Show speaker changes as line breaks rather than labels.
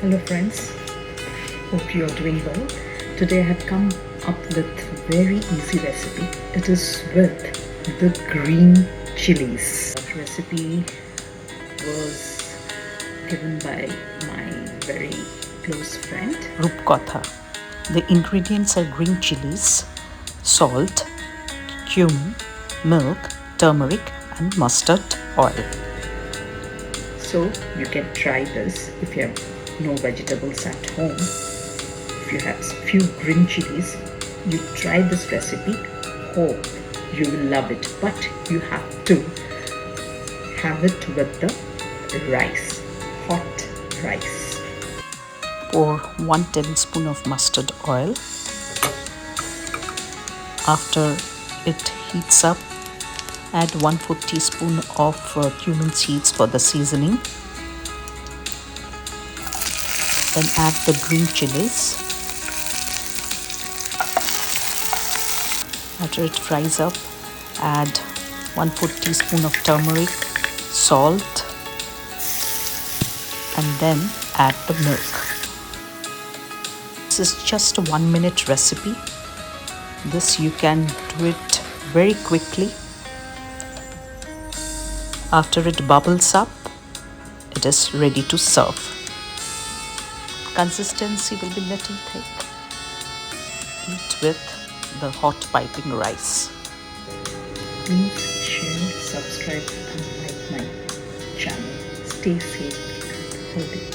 Hello friends, hope you are doing well. Today I have come up with a very easy recipe. It is with the green chilies. The recipe was given by my very close friend
Rupkatha. The ingredients are green chilies, salt, cumin, milk, turmeric and mustard oil.
So you can try this if you have no vegetables at home. If you have few green chilies, you try this recipe. Oh, you will love it. But you have to have it with the rice, hot rice.
Pour 1 tablespoon of mustard oil. After it heats up, add 1/4 teaspoon of cumin seeds for the seasoning. Then add the green chilies. After it fries up, add 1/4 teaspoon of turmeric, salt, and then add the milk. This is just a 1-minute recipe. This you can do it very quickly. After it bubbles up, it is ready to serve. Consistency will be little thick. Eat with the hot piping rice.
Please share, subscribe and like my channel. Stay safe and healthy.